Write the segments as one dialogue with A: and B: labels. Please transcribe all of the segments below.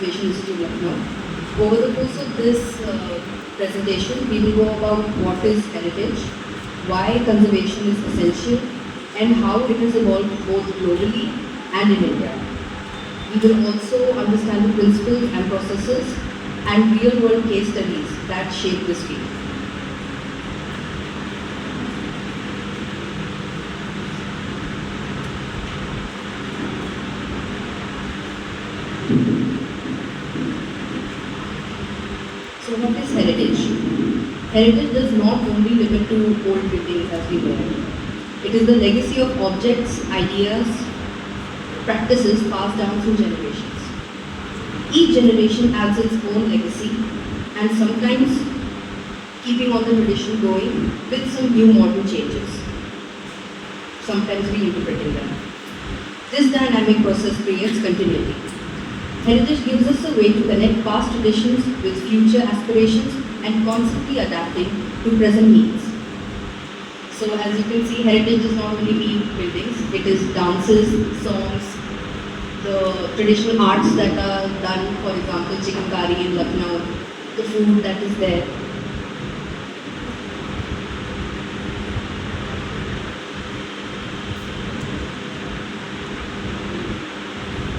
A: Conservation Institute, Lucknow. Over the course of this presentation, we will go about what is heritage, why conservation is essential, and how it has evolved both globally and in India. We will also understand the principles and processes and real-world case studies that shape this field. So what is heritage? Heritage does not only limit to old buildings as we know it. It is the legacy of objects, ideas, practices passed down through generations. Each generation adds its own legacy and sometimes keeping on the tradition going with some new modern changes, sometimes reinterpreting them. This dynamic process creates continuity. Heritage gives us a way to connect past traditions with future aspirations and constantly adapting to present needs. So as you can see, heritage does not only mean buildings, it is dances, songs, the traditional arts that are done, for example, chicken curry in Lucknow, the food that is there.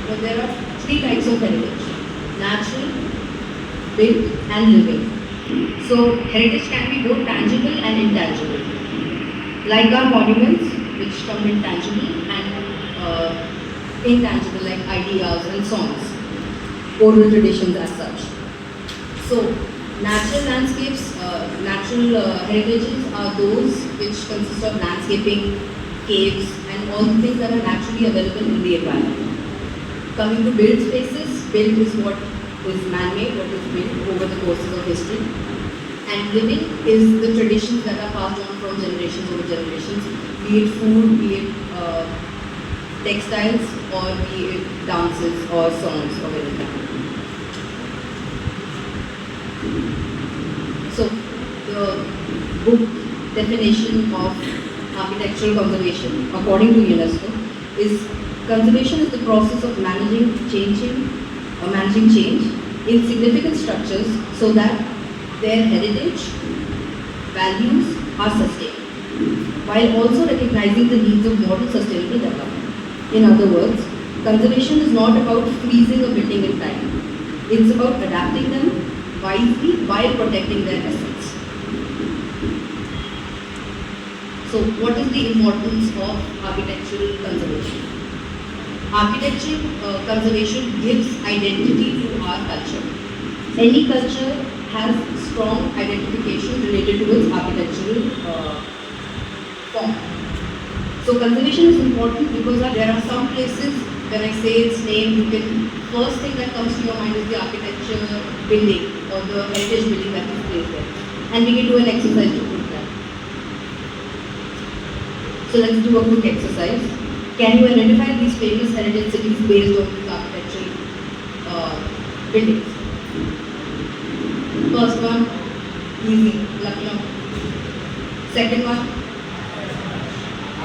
A: But there are three types of heritage: natural, built, and living. So heritage can be both tangible and intangible. Like our monuments, which come in tangible, and intangible, like ideas and songs, oral traditions as such. So natural landscapes, natural heritages are those which consist of landscaping, caves, and all the things that are naturally available in the environment. Coming to built spaces, built is what is man-made, what is built over the courses of history. And living is the traditions that are passed on from generations over generations, be it food, be it textiles, or be it dances or songs of any kind. So the book definition of architectural conservation, according to UNESCO, is conservation is the process of managing change in significant structures so that their heritage, values are sustained, while also recognizing the needs of modern sustainable development. In other words, conservation is not about freezing a building in time. It's about adapting them wisely while protecting their essence. So, what is the importance of architectural conservation? Architectural conservation gives identity to our culture. Any culture has strong identification related to its architectural form. So conservation is important because there are some places, when I say its name, first thing that comes to your mind is the architecture building or the heritage building that is placed there. And we can do an exercise to prove that. So let's do a quick exercise. Can you identify these famous heritage cities based on these architectural buildings? First one, easy, Lucknow. Second one,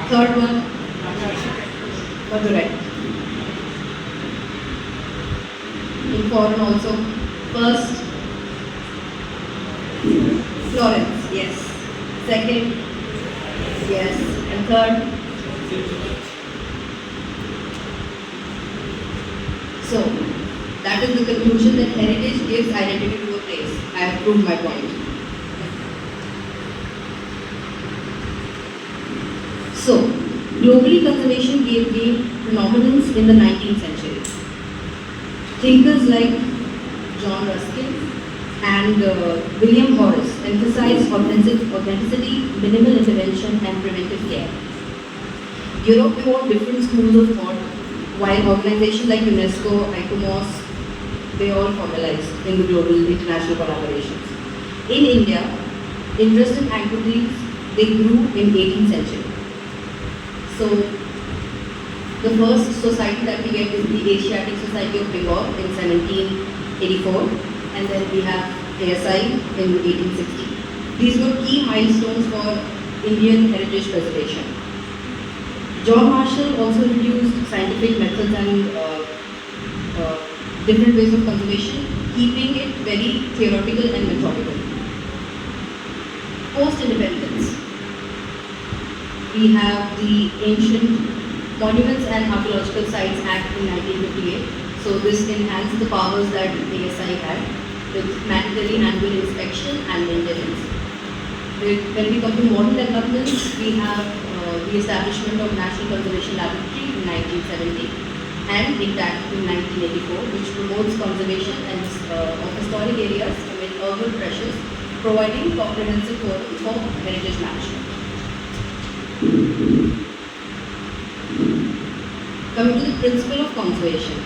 A: third one, Madurai. In foreign also. First, Florence, yes. Second, yes. And third. So, that is the conclusion that heritage gives identity to a place. I have proved my point. So, globally conservation gained prominence in the 19th century. Thinkers like John Ruskin and William Horace emphasized authenticity, minimal intervention, and preventive care. Europe evolved different schools of thought, while organizations like UNESCO, ICOMOS, they all formalized in the global international collaborations. In India, interest in antiquities, they grew in 18th century. So, the first society that we get is the Asiatic Society of Bengal in 1784, and then we have ASI in 1860. These were key milestones for Indian heritage preservation. John Marshall also introduced scientific methods and different ways of conservation, keeping it very theoretical and methodical. Post-independence, we have the Ancient Monuments and Archaeological Sites Act in 1958. So this enhanced the powers that ASI had with mandatory annual inspection and maintenance. When we come to modern developments, we have the establishment of National Conservation Laboratory in 1970 and INTACT in 1984, which promotes conservation and of historic areas amid urban pressures, providing comprehensive forum for heritage management. Coming to the principle of conservation.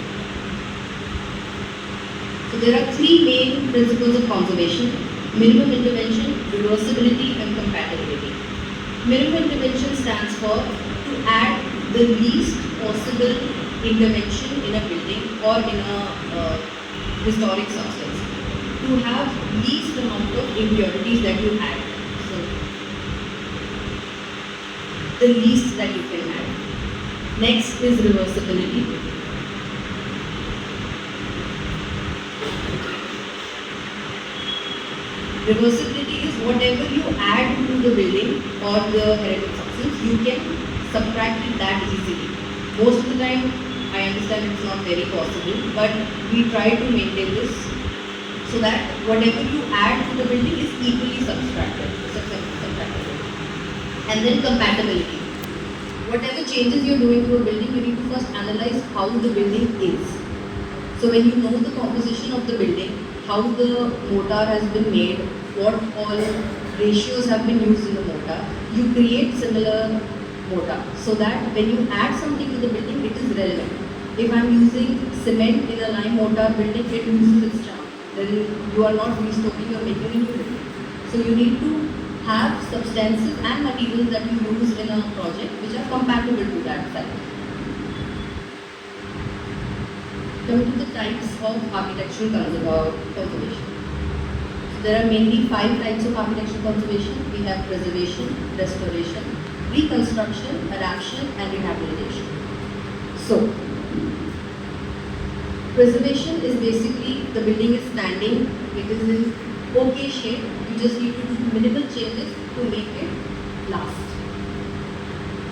A: So there are three main principles of conservation: minimum intervention, reversibility, and compatibility. Minimum intervention stands for to add the least possible intervention in a building or in a historic substance, to have least amount of impurities that you add. So the least that you can add. Next is reversibility. Reversibility is whatever you add to the building or the heritage substance, you can subtract it that easily. Most of the time, I understand it's not very possible, but we try to maintain this so that whatever you add to the building is equally subtracted. And then compatibility. Whatever changes you're doing to a building, you need to first analyze how the building is. So when you know the composition of the building, how the mortar has been made, what all ratios have been used in the mortar, you create similar mortar so that when you add something to the building, it is relevant. If I'm using cement in a lime mortar building, it loses its charm. Then you are not restoring or making a new building. So you need to have substances and materials that you use in a project which are compatible to that site. Coming to the types of architectural conservation. So there are mainly 5 types of architectural conservation. We have preservation, restoration, reconstruction, adaptation, and rehabilitation. So, preservation is basically the building is standing, it is in okay shape, you just need to do minimal changes to make it last.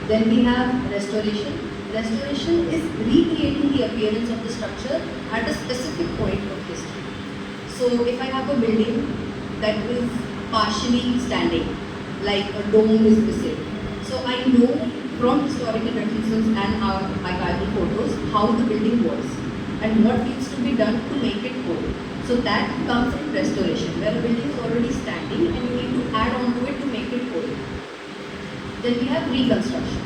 A: Then we have restoration. Restoration is recreating the appearance of the structure at a specific point of history. So if I have a building that is partially standing, like a dome is missing, so I know from historical references and our archival photos how the building was and what needs to be done to make it whole. So that comes in restoration, where a building is already standing and you need to add on to it to make it whole. Then we have reconstruction.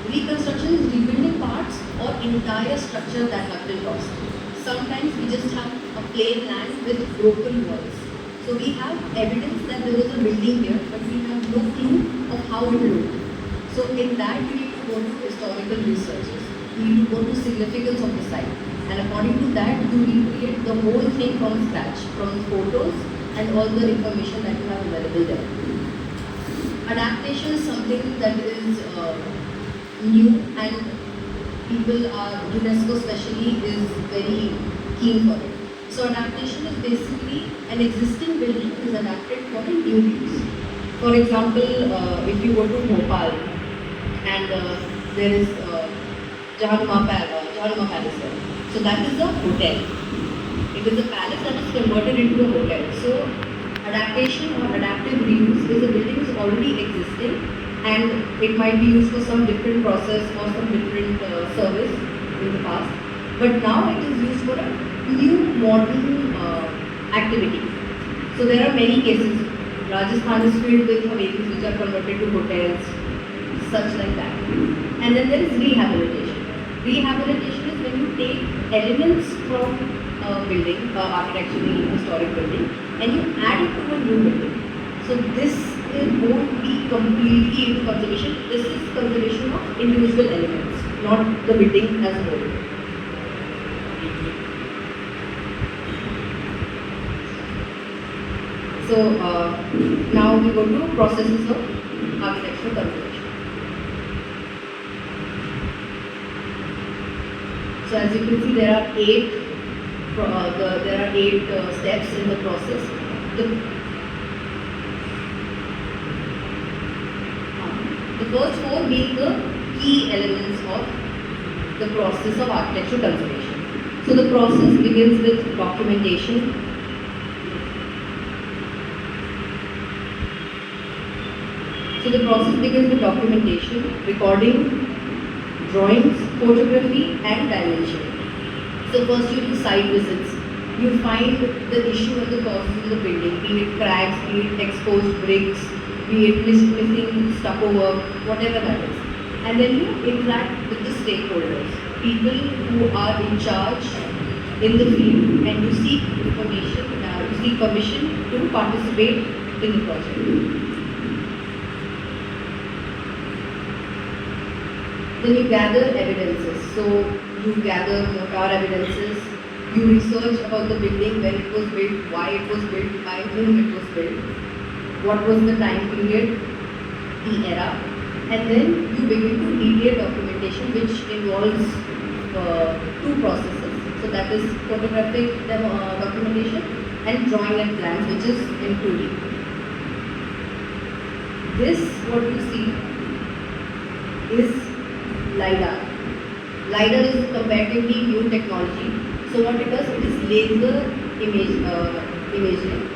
A: Reconstruction is rebuilding parts or entire structure that have been lost. Sometimes we just have a plain land with broken walls. So we have evidence that there was a building here, but we have no clue of how it looked. So in that you need to go to historical researches. You need to go to significance of the site. And according to that, you recreate the whole thing from scratch, from photos and all the information that you have available there. Adaptation is something that is new, and people are, UNESCO especially, is very keen for it. So adaptation is basically an existing building is adapted for a new use. For example, if you go to Bhopal and there is Jahanuma Palace there. So that is a hotel. It is a palace that is converted into a hotel. So adaptation or adaptive reuse is a building is already existing and it might be used for some different process or some different service in the past. But now it is used for a new modern activity. So there are many cases. Rajasthan is filled with Havelis which are converted to hotels, such like that. And then there is rehabilitation. Rehabilitation is when you take elements from a building, architecturally historic building, and you add it to a new building. So this won't be completely into conservation. This is conservation of individual elements, not the building as a whole. So now we go to processes of architectural conservation. So as you can see, there are 8 There are 8 steps in the process. The, the first 4 being the key elements of the process of architectural conservation. So the process begins with documentation. So the process begins with documentation, recording, drawings, photography and dimension. So first you do site visits. You find the issue and the causes of the building, be it cracks, be it exposed bricks, be it missing stucco work, whatever that is. And then you interact with the stakeholders, people who are in charge in the field, and you seek information, you seek permission to participate in the project. Then you gather evidences. So you gather mortar evidences, you research about the building, when it was built, why it was built, by whom it was built, what was the time period, the era, and then you begin to detail documentation which involves 2 processes. So that is photographic documentation and drawing and plans, which is in 2D. This, what you see, is LiDAR. LiDAR is a comparatively new technology. So what it does, it is laser imaging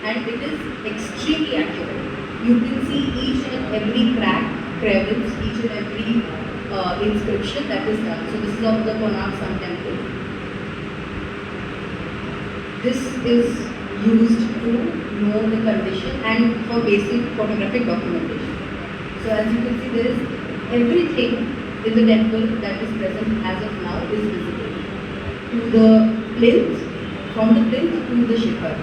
A: and it is extremely accurate. You can see each and every crack, crevice, each and every inscription that is done. So this is of the Konark Sun Temple. This is used to know the condition and for basic photographic documentation. So as you can see, there is everything in the temple that is present as of now is visible. To the plinth, from the plinth to the shikhar.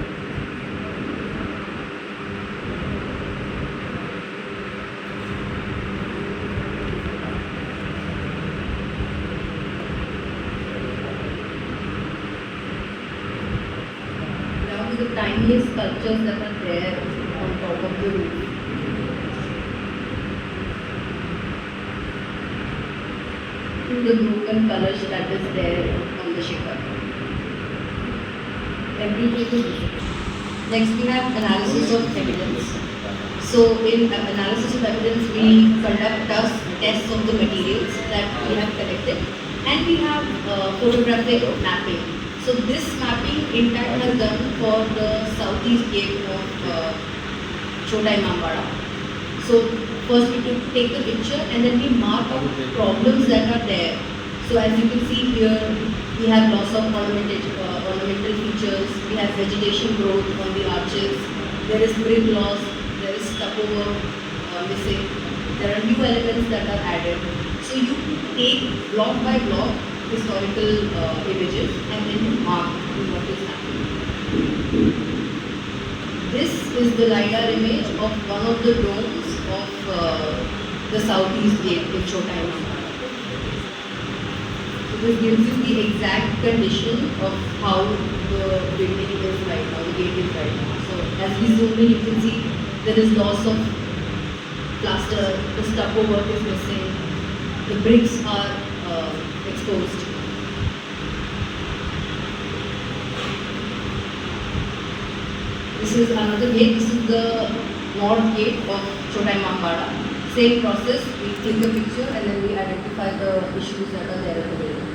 A: Now to the tiniest sculptures that are there on top of the roof. To the broken kalash that is there on the shikhar. Everything is visible. Next we have analysis of evidence. So in analysis of evidence we conduct tests of the materials that we have collected and we have photographic mapping. So this mapping Intact has done for the southeast gate of Chota Imambara. So first we take the picture and then we mark out problems that are there. So as you can see here, we have loss of ornamental features, we have vegetation growth on the arches, there is brick loss, there is stucco work missing, there are new elements that are added. So you take block by block historical images and then you mark what is happening. This is the LiDAR image of one of the domes of the southeast gate in Chota Imambara. So this gives you the exact condition of how the building is right now, the gate is right now. So as we zoom in, you can see there is loss of plaster, the stucco work is missing, the bricks are exposed. This is another gate, this is the north gate of Chota Imambara. Same process, we take a picture and then we identify the issues that are there at the building.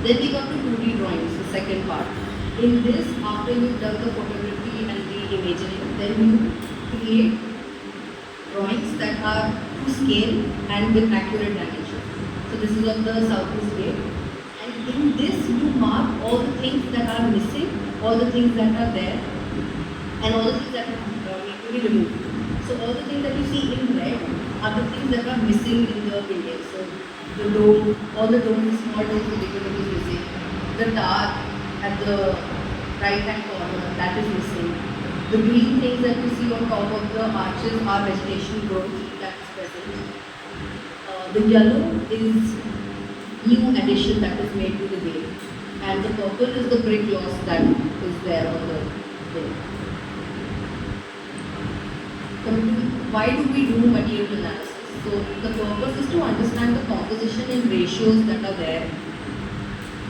A: Then we come to 2D drawings, the second part. In this, after you've done the photography and the imagery, then you create drawings that are to scale and with accurate dimensions. So this is of the southeast gate. And in this, you mark all the things that are missing, all the things that are there, and all the things that need to be removed. So all the things that you see in red are the things that are missing in the building. So the dome, all the domes, the small domes, the bigger dome is missing. The tower at the right hand corner, that is missing. The green things that you see on top of the arches are vegetation growth, that is present. The yellow is new addition that is made to the gate. And the purple is the brick loss that is there on the building. Why do we do material analysis? So the purpose is to understand the composition and ratios that are there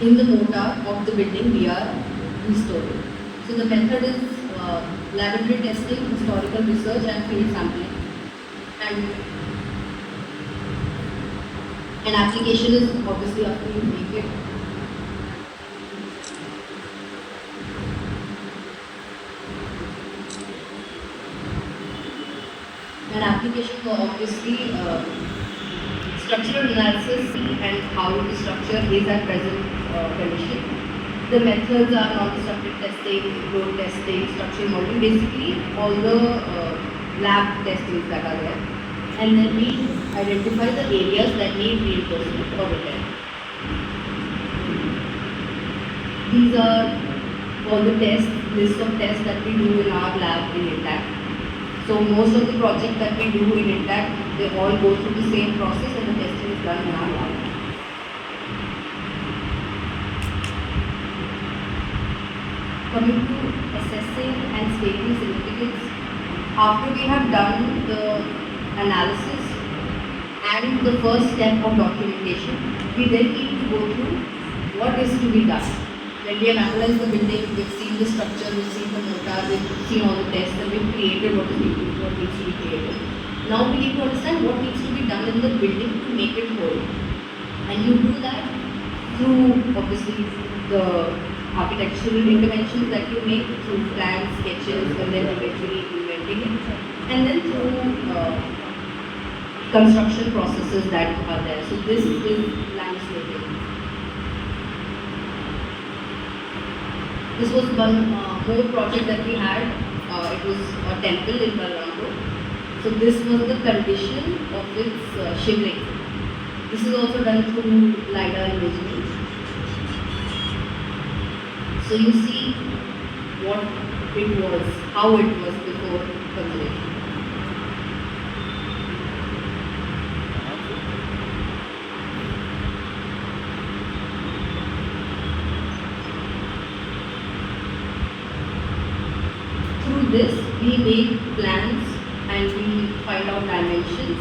A: in the mortar of the building we are restoring. So the method is laboratory testing, historical research and field sampling. And an application is obviously after you make it. An application for obviously structural analysis and how the structure is at present condition. The methods are non-destructive testing, load testing, structural modeling, basically all the lab testings that are there. And then we identify the areas that need reinforcement or repair. These are all the tests, list of tests that we do in our lab in INTACT. So most of the projects that we do in INTACT, they all go through the same process and the testing is done in our lab. Coming to assessing and stating significance, after we have done the analysis and the first step of documentation, we then need to go through what is to be done. When we have analyzed the building, we've seen the structure, we've seen the mortar, we've seen all the tests, and we've created what needs to be created. Now we need to understand what needs to be done in the building to make it whole. And you do that through obviously the architectural interventions that you make through plans, sketches, and then eventually inventing it. And then through construction processes that are there. So this is landscaping. This was one more project that we had. It was a temple in Lucknow. So this was the condition of its shivering. This is also done through LiDAR imaging. So you see what it was, how it was before conservation. Through this, we make plans and we find out dimensions.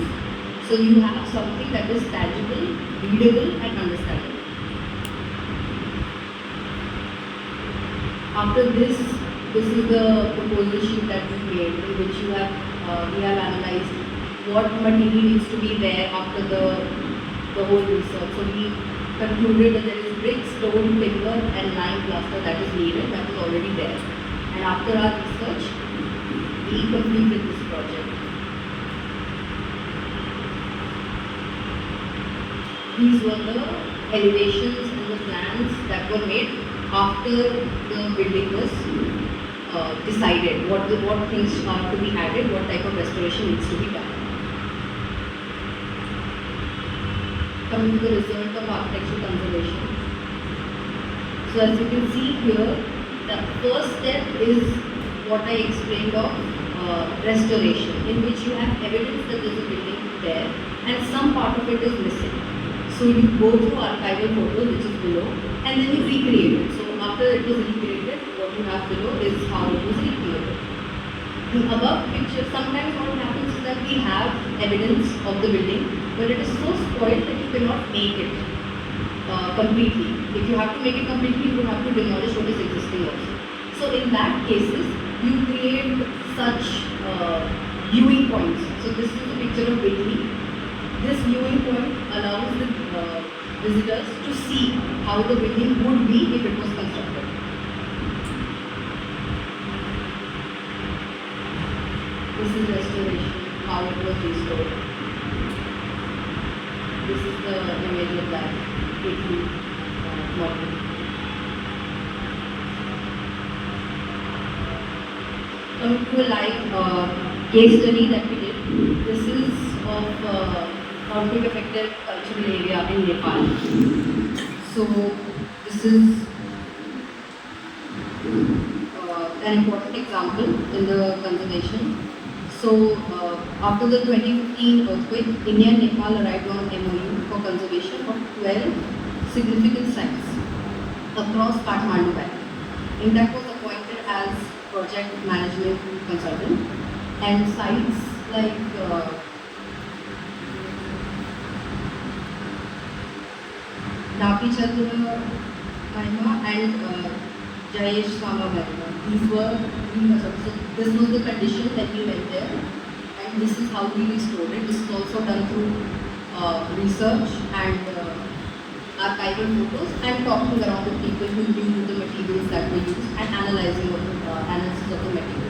A: So you have something that is tangible, readable and understandable. After this is the proposal sheet that we made, in which we have analyzed what material needs to be there after the whole research. So we concluded that there is brick, stone, timber and lime plaster that is needed, that is already there. And after our research, we completed this project. These were the elevations and the plans that were made after the building was decided, what things are to be added, what type of restoration needs to be done. Coming to the result of architectural conservation. So as you can see here, the first step is what I explained of restoration, in which you have evidence that there is a building there and some part of it is missing. So you go through archival photos, which is below, and then you recreate it. So after it was recreated, what you have below is how it was recreated. The above picture, sometimes what happens is that we have evidence of the building, but it is so spoiled that you cannot make it completely. If you have to make it completely, you have to demolish what is existing also. So in that cases, you create such viewing points. So this is a picture of building. This viewing point allows the visitors to see how the building would be if it was constructed. This is restoration, how it was restored. This is the image of that model. Coming to a live case study that we did. This is of conflict affected cultural area in Nepal. So this is an important example in the conservation. So after the 2015 earthquake, India and Nepal arrived on MOU for conservation of 12 significant sites across Kathmandu Valley. INTACT was appointed as project management consultant, and sites like Napi Chandra, and Jayesh Samavera. So this was the condition when we went there, and this is how we restored it. This is also done through research and archival photos and talking around with people who knew the materials that were used and analysis of the materials.